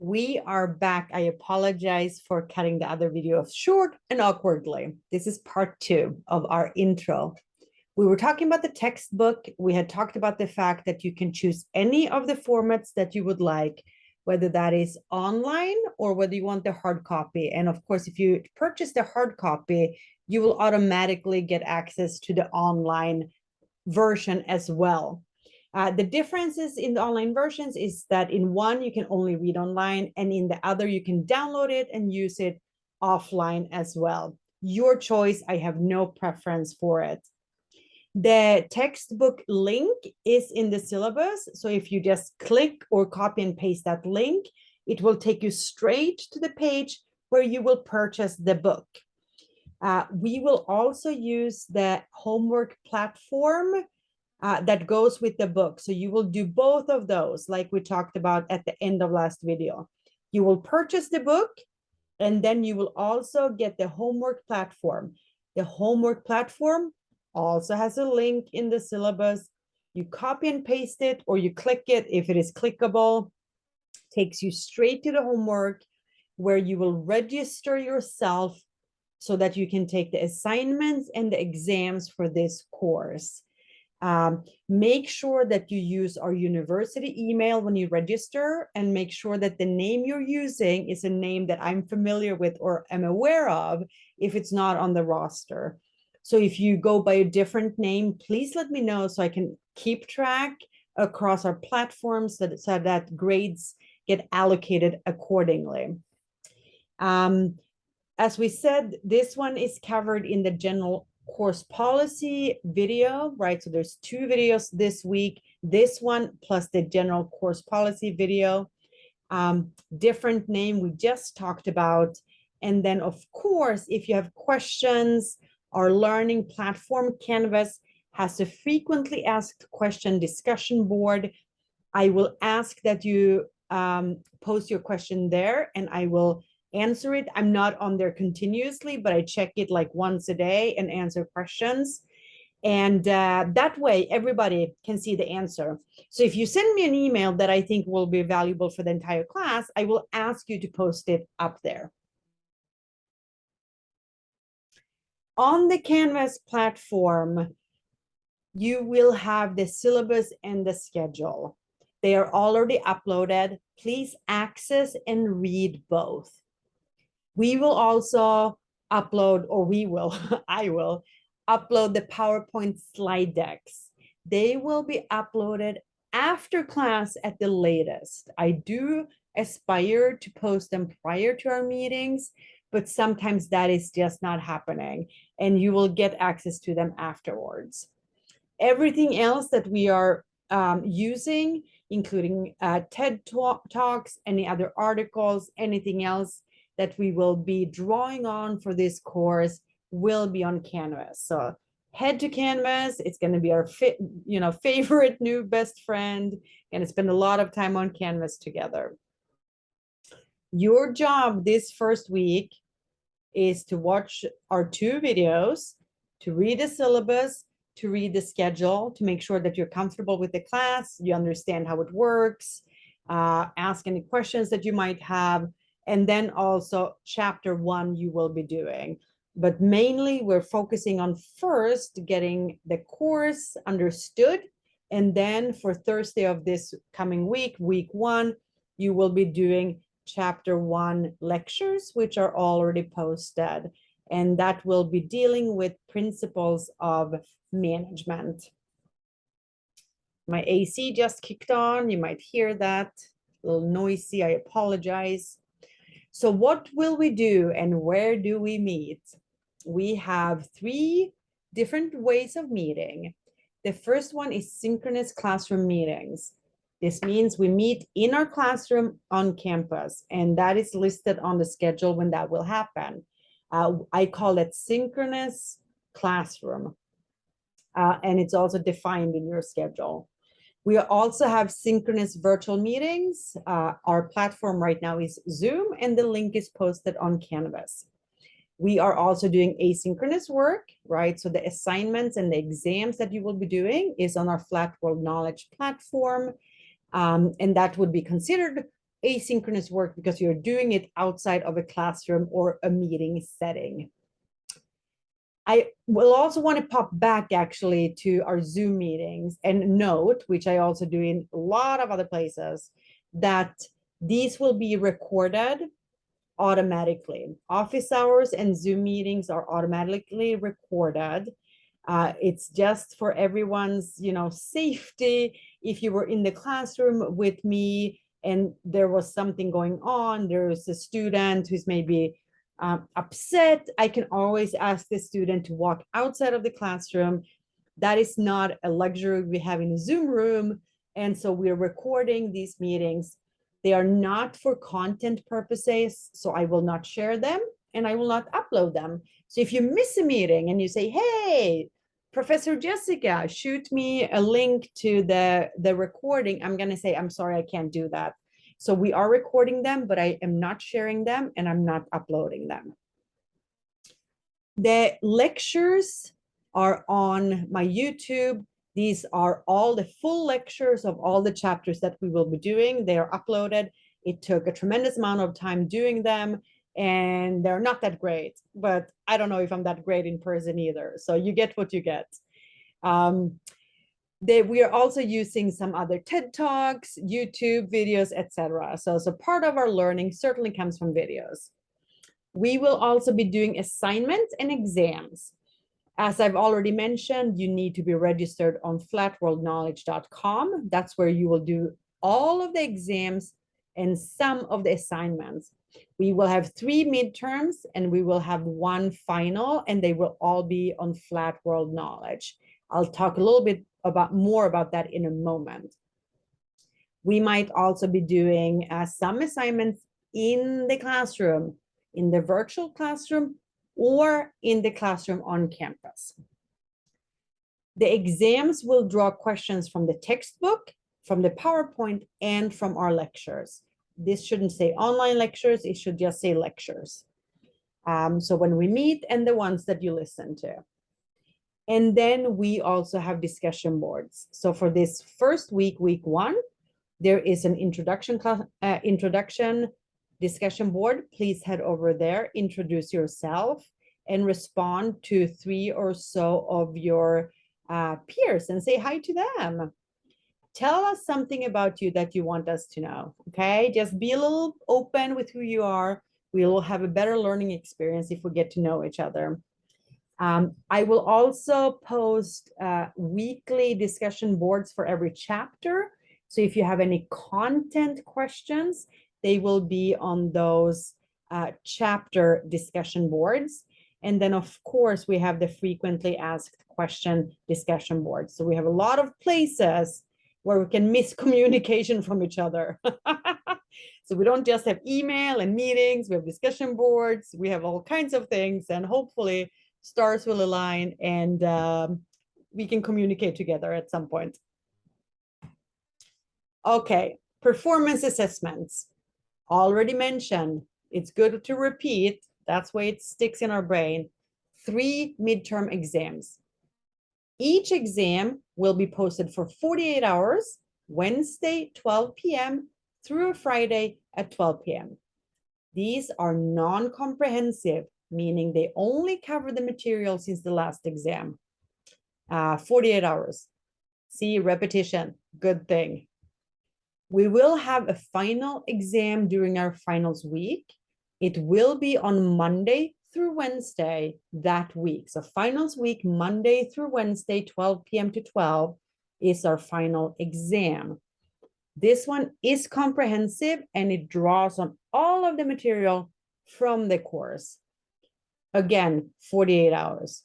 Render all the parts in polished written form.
We are back. I apologize for cutting the other video short and awkwardly. This is part 2 of our intro. We were talking about the textbook. We had talked about the fact that you can choose any of the formats that you would like, whether that is online or whether you want the hard copy. And of course, if you purchase the hard copy, you will automatically get access to the online version as well. The differences in the online versions is that in one, you can only read online, and in the other, you can download it and use it offline as well. Your choice. I have no preference for it. The textbook link is in the syllabus. So if you just click or copy and paste that link, it will take you straight to the page where you will purchase the book. We will also use the homework platform that goes with the book. So you will do both of those, like we talked about at the end of last video. You will purchase the book, and then you will also get the homework platform. The homework platform also has a link in the syllabus. You copy and paste it, or you click it if it is clickable. Takes you straight to the homework where you will register yourself so that you can take the assignments and the exams for this course. Make sure that you use our university email when you register, and make sure that the name you're using is a name that I'm familiar with or am aware of if it's not on the roster. So if you go by a different name, please let me know so I can keep track across our platforms so that grades get allocated accordingly. As we said, this one is covered in the general course policy video, right? So there's 2 videos this week, this one plus the general course policy video. Different name we just talked about. And then of course, if you have questions, our learning platform Canvas has a frequently asked question discussion board. I will ask that you post your question there, and I will answer it. I'm not on there continuously, but I check it like once a day and answer questions. And that way, everybody can see the answer. So if you send me an email that I think will be valuable for the entire class, I will ask you to post it up there. On the Canvas platform, you will have the syllabus and the schedule. They are already uploaded. Please access and read both. We will also upload, or we will, I will upload the PowerPoint slide decks. They will be uploaded after class at the latest. I do aspire to post them prior to our meetings, but sometimes that is just not happening, and you will get access to them afterwards. Everything else that we are using, including TED Talks, any other articles, anything else that we will be drawing on for this course will be on Canvas. So head to Canvas. It's going to be our favorite new best friend, and spend a lot of time on Canvas together. Your job this first week is to watch our 2 videos, to read the syllabus, to read the schedule, to make sure that you're comfortable with the class, you understand how it works, ask any questions that you might have, and then also chapter 1 you will be doing. But mainly we're focusing on first getting the course understood, and then for Thursday of this coming week, week 1, you will be doing chapter 1 lectures, which are already posted, and that will be dealing with principles of management. My AC just kicked on. You might hear that, a little noisy. I apologize. So what will we do and where do we meet? We have 3 different ways of meeting. The first one is synchronous classroom meetings. This means we meet in our classroom on campus, and that is listed on the schedule when that will happen. I call it synchronous classroom, and it's also defined in your schedule. We also have synchronous virtual meetings. Our platform right now is Zoom, and the link is posted on Canvas. We are also doing asynchronous work, right? So the assignments and the exams that you will be doing is on our Flat World Knowledge platform. And that would be considered asynchronous work because you're doing it outside of a classroom or a meeting setting. I will also want to pop back actually to our Zoom meetings and note, which I also do in a lot of other places, that these will be recorded automatically. Office hours and Zoom meetings are automatically recorded. It's just for everyone's, safety. If you were in the classroom with me and there was something going on, there's a student who's maybe upset, I can always ask the student to walk outside of the classroom. That is not a luxury we have in a Zoom room. And so we're recording these meetings. They are not for content purposes, so I will not share them and I will not upload them. So if you miss a meeting and you say, hey, Professor Jessica, shoot me a link to the recording, I'm going to say, I'm sorry, I can't do that. So we are recording them, but I am not sharing them and I'm not uploading them. The lectures are on my YouTube. These are all the full lectures of all the chapters that we will be doing. They are uploaded. It took a tremendous amount of time doing them, and they're not that great, but I don't know if I'm that great in person either. So you get what you get. We are also using some other TED Talks, YouTube videos, etc. So part of our learning certainly comes from videos. We will also be doing assignments and exams. As I've already mentioned, you need to be registered on flatworldknowledge.com. That's where you will do all of the exams and some of the assignments. We will have 3 midterms and we will have 1 final, and they will all be on Flat World Knowledge. I'll talk a little bit more about that in a moment. We might also be doing some assignments in the classroom, in the virtual classroom, or in the classroom on campus. The exams will draw questions from the textbook, from the PowerPoint, and from our lectures. This shouldn't say online lectures, it should just say lectures. So when we meet, and the ones that you listen to. And then we also have discussion boards. So for this first week, week 1, there is an introduction discussion board. Please head over there, introduce yourself, and respond to 3 or so of your peers and say hi to them. Tell us something about you that you want us to know, okay? Just be a little open with who you are. We will have a better learning experience if we get to know each other. I will also post weekly discussion boards for every chapter. So if you have any content questions, they will be on those chapter discussion boards. And then, of course, we have the frequently asked question discussion board. So we have a lot of places where we can miss communication from each other. So we don't just have email and meetings, we have discussion boards, we have all kinds of things, and hopefully stars will align and we can communicate together at some point. Okay, performance assessments. Already mentioned, it's good to repeat. That's why it sticks in our brain. 3 midterm exams. Each exam will be posted for 48 hours, Wednesday, 12 p.m. through Friday at 12 p.m. These are non-comprehensive, meaning they only cover the material since the last exam. 48 hours. See, repetition, good thing. We will have a final exam during our finals week. It will be on Monday through Wednesday that week. So finals week, Monday through Wednesday, 12 p.m. to 12 is our final exam. This one is comprehensive and it draws on all of the material from the course. Again, 48 hours.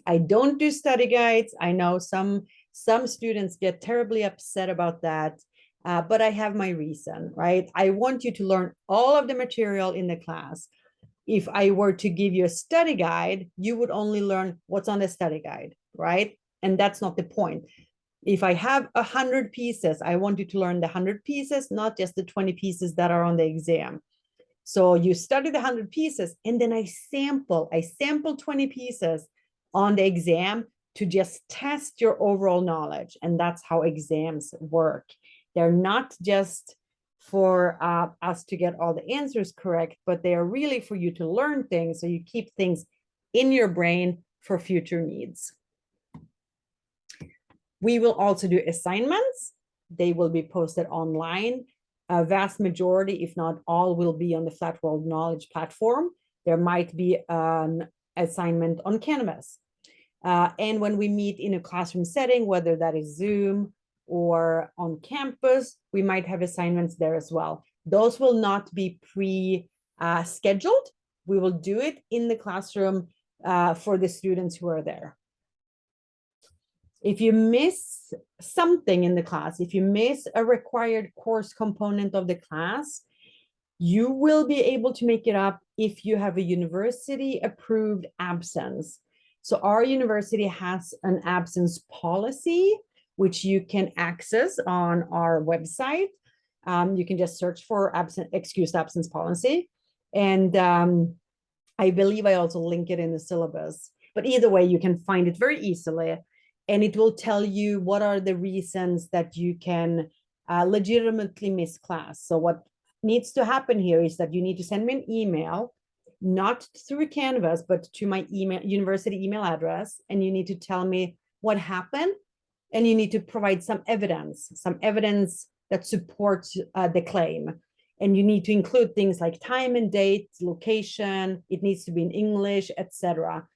I don't do study guides. I know some students get terribly upset about that, but I have my reason, right? I want you to learn all of the material in the class. If I were to give you a study guide, you would only learn what's on the study guide, right? And that's not the point. If I have 100 pieces, I want you to learn the 100 pieces, not just the 20 pieces that are on the exam. So you study the 100 pieces, and then I sample 20 pieces on the exam to just test your overall knowledge. And that's how exams work. They're not just for us to get all the answers correct, but they are really for you to learn things, so you keep things in your brain for future needs. We will also do assignments. They will be posted online. A vast majority, if not all, will be on the Flat World Knowledge platform. There might be an assignment on Canvas. And when we meet in a classroom setting, whether that is Zoom or on campus, we might have assignments there as well. Those will not be pre-scheduled. We will do it in the classroom for the students who are there. If you miss something in the class, if you miss a required course component of the class, you will be able to make it up if you have a university approved absence. So our university has an absence policy, which you can access on our website. You can just search for excused absence policy. And I believe I also link it in the syllabus. But either way, you can find it very easily. And it will tell you what are the reasons that you can legitimately miss class. So what needs to happen here is that you need to send me an email, not through Canvas, but to my university email address. And you need to tell me what happened. And you need to provide some evidence that supports the claim. And you need to include things like time and date, location, it needs to be in English, etc.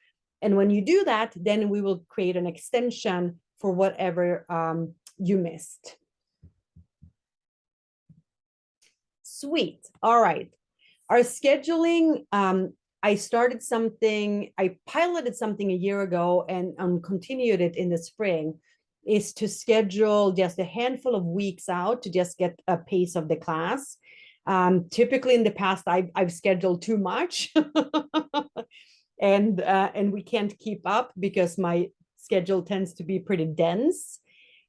And when you do that, then we will create an extension for whatever you missed. Sweet. All right. Our scheduling, I piloted something a year ago and continued it in the spring, is to schedule just a handful of weeks out to just get a pace of the class. Typically in the past, I've scheduled too much. And we can't keep up because my schedule tends to be pretty dense.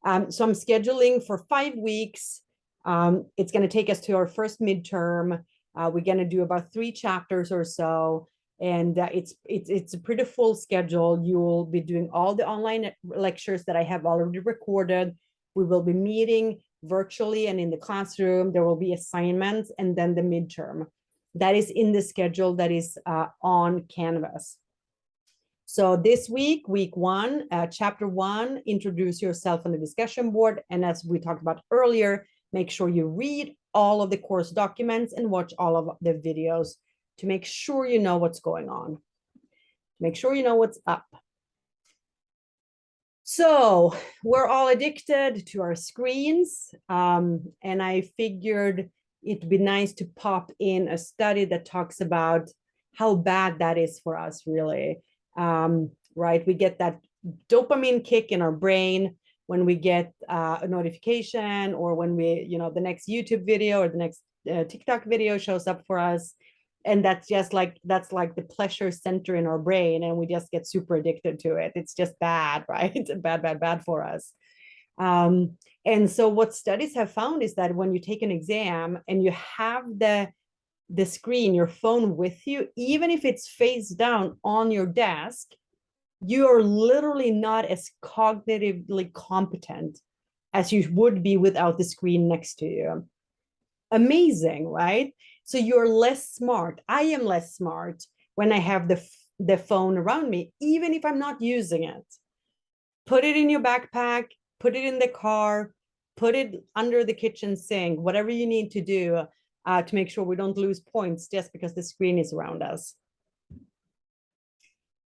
So I'm scheduling for 5 weeks. It's going to take us to our first midterm. We're going to do about 3 chapters or so, and it's a pretty full schedule. You will be doing all the online lectures that I have already recorded. We will be meeting virtually and in the classroom. There will be assignments and then the midterm. That is in the schedule that is on Canvas. So this week 1, chapter 1, introduce yourself on the discussion board. And as we talked about earlier, make sure you read all of the course documents and watch all of the videos to make sure you know what's going on. Make sure you know what's up. So we're all addicted to our screens. And I figured it'd be nice to pop in a study that talks about how bad that is for us, really. Right? We get that dopamine kick in our brain when we get a notification, or when the next YouTube video or the next TikTok video shows up for us. And that's like the pleasure center in our brain, and we just get super addicted to it. It's just bad, right? It's bad for us. And so what studies have found is that when you take an exam and you have the screen, your phone with you, even if it's face down on your desk, you are literally not as cognitively competent as you would be without the screen next to you. Amazing, right? So you're less smart. I am less smart when I have the phone around me, even if I'm not using it. Put it in your backpack, put it in the car, put it under the kitchen sink, whatever you need to do to make sure we don't lose points just because the screen is around us.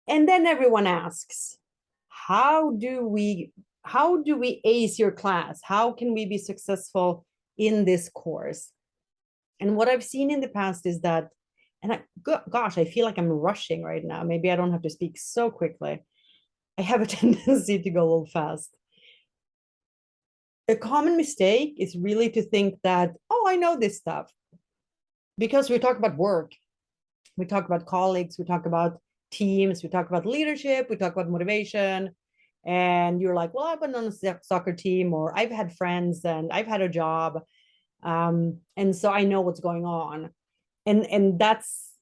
And then everyone asks, how do we ace your class? How can we be successful in this course? And what I've seen in the past is that, and gosh, I feel like I'm rushing right now. Maybe I don't have to speak so quickly. I have a tendency to go a little fast. A common mistake is really to think that, oh, I know this stuff. Because we talk about work, we talk about colleagues, we talk about teams, we talk about leadership, we talk about motivation. And you're like, well, I've been on a soccer team, or I've had friends and I've had a job. And so I know what's going on. And that's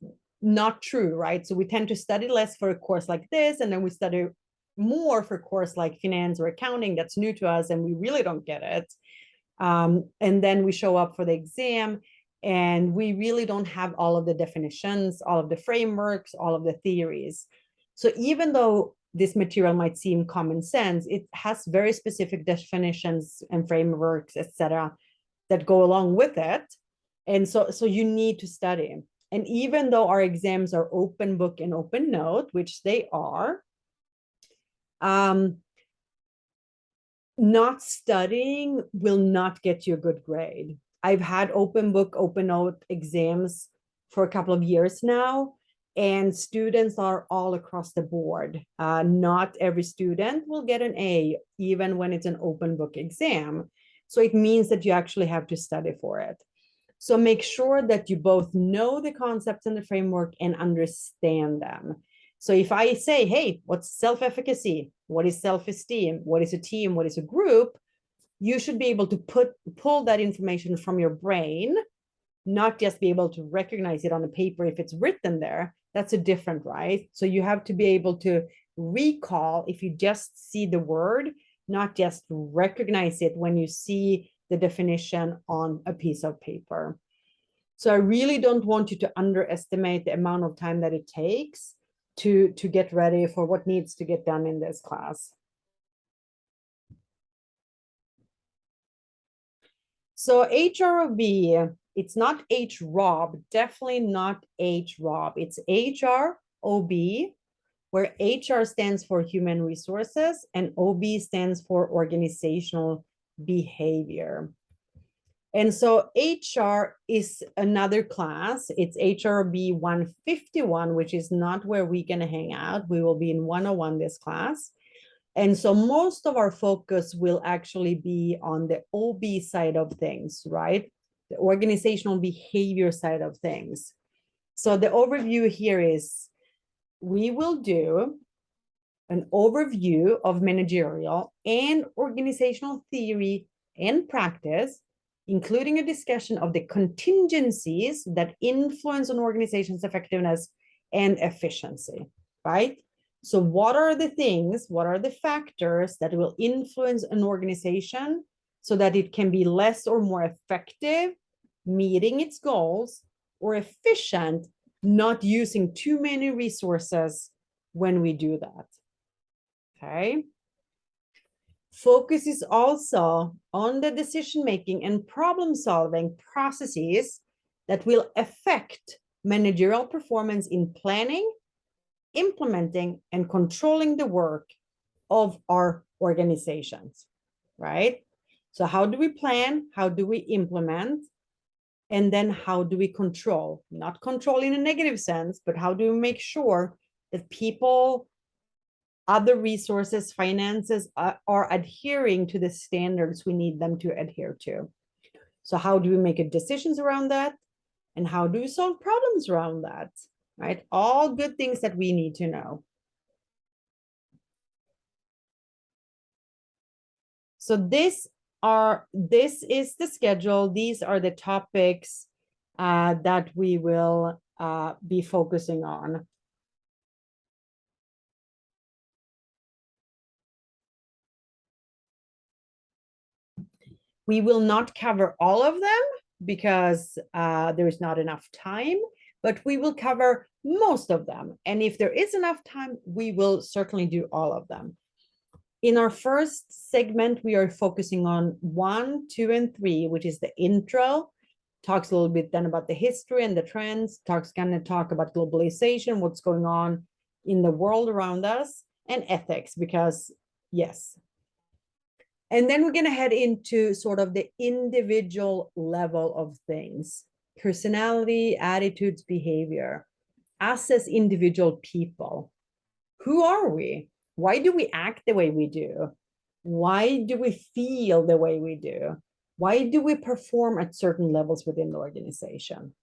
not true, right? So we tend to study less for a course like this, and then we study more for a course like finance or accounting that's new to us and we really don't get it. And then we show up for the exam, and we really don't have all of the definitions, all of the frameworks, all of the theories. So even though this material might seem common sense, it has very specific definitions and frameworks, etc., that go along with it. And so you need to study. And even though our exams are open book and open note, which they are, not studying will not get you a good grade. I've had open book, open note exams for a couple of years now, and students are all across the board. Not every student will get an A, even when it's an open book exam. So it means that you actually have to study for it. So make sure that you both know the concepts and the framework and understand them. So if I say, hey, what's self-efficacy? What is self-esteem? What is a team? What is a group? You should be able to pull that information from your brain, not just be able to recognize it on a paper if it's written there. That's a different, right? So you have to be able to recall if you just see the word, not just recognize it when you see the definition on a piece of paper. So I really don't want you to underestimate the amount of time that it takes to get ready for what needs to get done in this class. So HROB, it's not HROB, definitely not HROB. It's HROB, where HR stands for human resources and OB stands for organizational behavior. And so HR is another class. It's HRB 151, which is not where we're going to hang out. We will be in 101 this class. And so most of our focus will actually be on the OB side of things, right? The organizational behavior side of things. So the overview here is we will do an overview of managerial and organizational theory and practice, including a discussion of the contingencies that influence an organization's effectiveness and efficiency, right? So what are the things, what are the factors that will influence an organization so that it can be less or more effective, meeting its goals, or efficient, not using too many resources when we do that, okay? Focus is also on the decision-making and problem-solving processes that will affect managerial performance in planning, implementing, and controlling the work of our organizations, right? So how do we plan? How do we implement? And then how do we control? Not control in a negative sense, but how do we make sure that people, other resources, finances are adhering to the standards we need them to adhere to? So how do we make decisions around that? And how do we solve problems around that? Right? All good things that we need to know. So this is the schedule. These are the topics that we will be focusing on. We will not cover all of them because there is not enough time, but we will cover most of them. And if there is enough time, we will certainly do all of them. In our first segment, we are focusing on 1, 2, and 3, which is the intro. Talks a little bit then about the history and the trends. Going to talk about globalization, what's going on in the world around us, and ethics, because yes. And then we're going to head into sort of the individual level of things: personality, attitudes, behavior. Us as individual people, who are we? Why do we act the way we do? Why do we feel the way we do? Why do we perform at certain levels within the organization?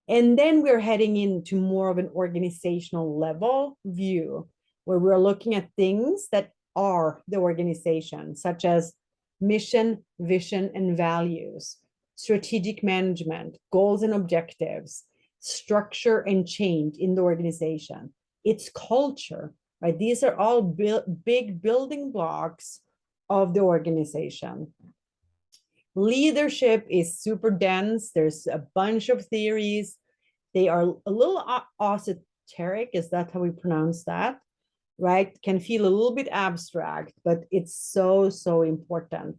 And then we're heading into more of an organizational level view, where we're looking at things that are the organization, such as mission, vision, and values, strategic management, goals and objectives, structure and change in the organization, its culture, right? These are all big building blocks of the organization. Leadership is super dense. There's a bunch of theories. They are a little esoteric. Is that how we pronounce that? Right? Can feel a little bit abstract, but it's so, so important.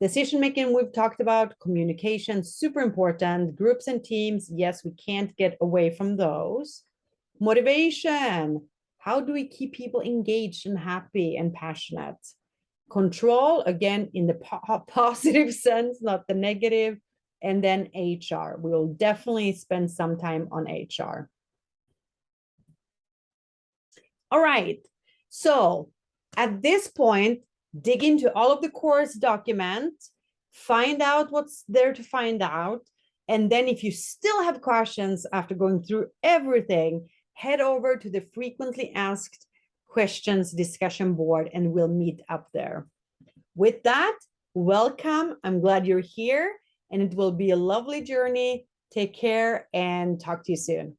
Decision making, we've talked about. Communication, super important. Groups and teams, yes, we can't get away from those. Motivation, how do we keep people engaged and happy and passionate? Control, again, in the positive sense, not the negative. And then HR, we'll definitely spend some time on HR. All right, so at this point, dig into all of the course document, find out what's there to find out. And then if you still have questions after going through everything, head over to the frequently asked questions discussion board and we'll meet up there. With that, welcome. I'm glad you're here and it will be a lovely journey. Take care and talk to you soon.